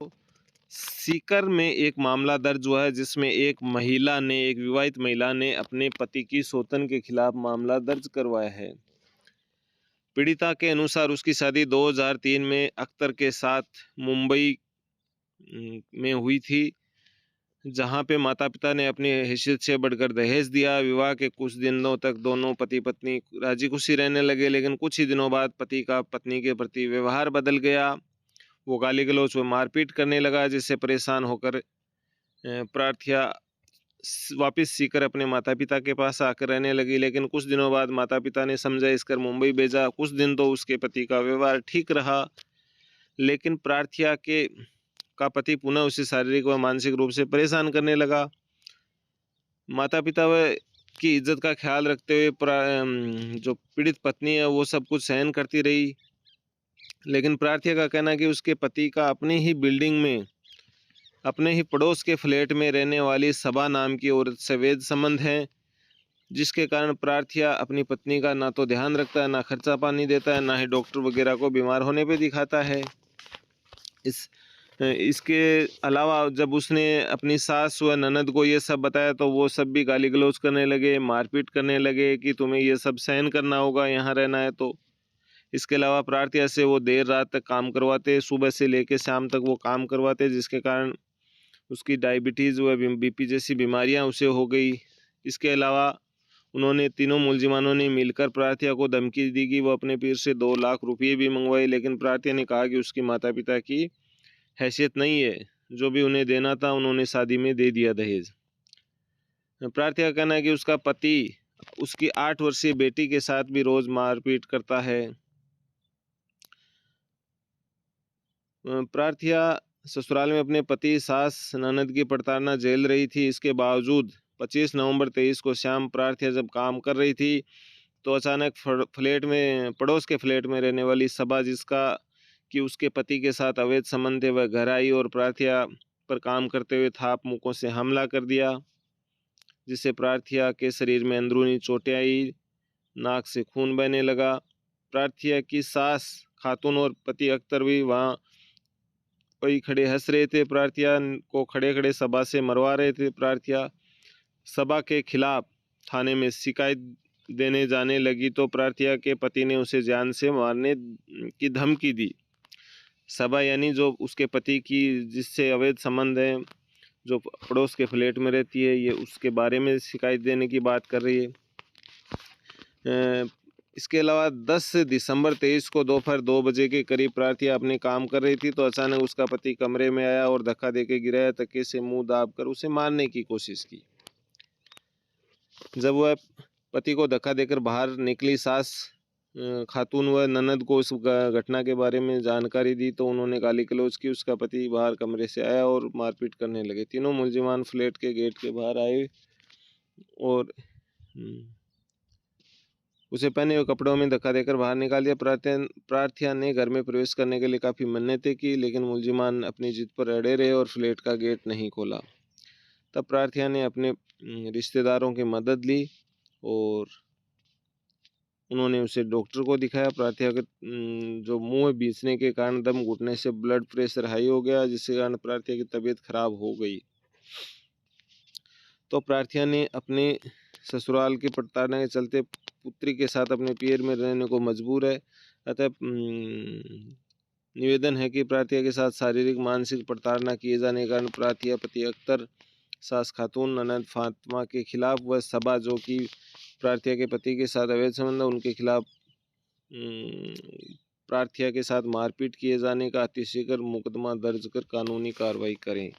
सीकर में एक मामला दर्ज हुआ है जिसमें एक विवाहित महिला ने अपने पति की सौतन के खिलाफ मामला दर्ज करवाया है। पीड़िता के अनुसार उसकी शादी 2003 में अख्तर के साथ मुंबई में हुई थी, जहां पे माता पिता ने अपनी हैसियत से बढ़कर दहेज दिया। विवाह के कुछ दिनों तक दोनों पति पत्नी राजी खुशी रहने लगे, लेकिन कुछ ही दिनों बाद पति का पत्नी के प्रति व्यवहार बदल गया। वो गाली गलौज व मारपीट करने लगा, जिससे परेशान होकर प्रार्थिया वापस सीकर अपने माता पिता के पास आकर रहने लगी। लेकिन कुछ दिनों बाद माता पिता ने समझाइश कर मुंबई भेजा। कुछ दिन तो उसके पति का व्यवहार ठीक रहा, लेकिन प्रार्थिया का पति पुनः उसे शारीरिक व मानसिक रूप से परेशान करने लगा। माता पिता की इज्जत का ख्याल रखते हुए जो पीड़ित पत्नी है वो सब कुछ सहन करती रही, लेकिन प्रार्थिया का कहना है कि उसके पति का अपनी ही बिल्डिंग में अपने ही पड़ोस के फ्लैट में रहने वाली सबा नाम की औरत से वैध संबंध है, जिसके कारण प्रार्थिया अपनी पत्नी का ना तो ध्यान रखता है, ना खर्चा पानी देता है, ना ही डॉक्टर वगैरह को बीमार होने पे दिखाता है। इसके अलावा जब उसने अपनी सास व ननद को ये सब बताया तो वो सब भी गाली गलौज करने लगे, मारपीट करने लगे कि तुम्हें ये सब सहन करना होगा यहाँ रहना है तो। इसके अलावा प्रार्थिया से वो देर रात तक काम करवाते, सुबह से लेकर शाम तक वो काम करवाते, जिसके कारण उसकी डायबिटीज़ व बीपी जैसी बीमारियां उसे हो गई। इसके अलावा उन्होंने तीनों मुलजिमानों ने मिलकर प्रार्थिया को धमकी दी कि वो अपने पीर से 2 लाख रुपये भी मंगवाए, लेकिन प्रार्थिया ने कहा कि उसकी माता पिता की हैसियत नहीं है, जो भी उन्हें देना था उन्होंने शादी में दे दिया दहेज। प्रार्थिया का कहना है कि उसका पति उसकी 8 वर्षीय बेटी के साथ भी रोज़ मारपीट करता है। प्रार्थिया ससुराल में अपने पति, सास, ननद की प्रताड़ना झेल रही थी। इसके बावजूद 25 नवंबर 23 को शाम प्रार्थिया जब काम कर रही थी तो अचानक पड़ोस के फ्लैट में रहने वाली सबा, जिसका कि उसके पति के साथ अवैध संबंध थे, वह घर आई और प्रार्थिया पर काम करते हुए थाप मुक्कों से हमला कर दिया, जिससे प्रार्थिया के शरीर में अंदरूनी चोटें आई, नाक से खून बहने लगा। प्रार्थिया की सास खातून और पति अख्तर भी वही खड़े हंस रहे थे। प्रार्थिया को खड़े खड़े सबा से मरवा रहे थे। प्रार्थिया सबा के खिलाफ थाने में शिकायत देने जाने लगी तो प्रार्थिया के पति ने उसे जान से मारने की धमकी दी। सबा यानी जो उसके पति की जिससे अवैध संबंध है, जो पड़ोस के फ्लैट में रहती है, ये उसके बारे में शिकायत देने की बात कर रही है। इसके अलावा 10 दिसंबर 23 को दोपहर 2 बजे के करीब प्रार्थिया अपने काम कर रही थी तो अचानक उसका पति कमरे में आया और धक्का देकर गिराया, तकिए से मुंह दाबकर उसे मारने की कोशिश की। जब वह पति को धक्का देकर बाहर निकली, सास खातून व ननद को उस घटना के बारे में जानकारी दी तो उन्होंने गाली गलौज की। उसका पति बाहर कमरे से आया और मारपीट करने लगे। तीनों मुलजिमान फ्लैट के गेट के बाहर आए और उसे पहने हुए कपड़ों में धक्का देकर बाहर निकाल दिया। प्रार्थिया ने घर में प्रवेश करने के लिए काफ़ी मन्नतें की, लेकिन मुलजिमान अपनी जिद पर अड़े रहे और फ्लैट का गेट नहीं खोला। तब प्रार्थिया ने अपने रिश्तेदारों की मदद ली और उन्होंने उसे डॉक्टर को दिखाया। प्रार्थिया के जो मुंह बीचने के कारण दम घुटने से ब्लड प्रेशर हाई हो गया, जिसके कारण प्रार्थिया की तबीयत खराब हो गई। तो प्रार्थिया ने अपने ससुराल की प्रताड़ना के चलते पुत्री के साथ अपने पियर में रहने को मजबूर है। अतः निवेदन है कि प्रार्थिया के साथ शारीरिक मानसिक प्रताड़ना किए जाने के कारण प्रार्थिया पति अख्तर, सास खातून, ननद फातिमा के खिलाफ व सबा जो कि प्रार्थिया के पति के साथ अवैध संबंध है उनके खिलाफ प्रार्थिया के साथ मारपीट किए जाने का अतिशीघ्र मुकदमा दर्ज कर कानूनी कार्रवाई करें।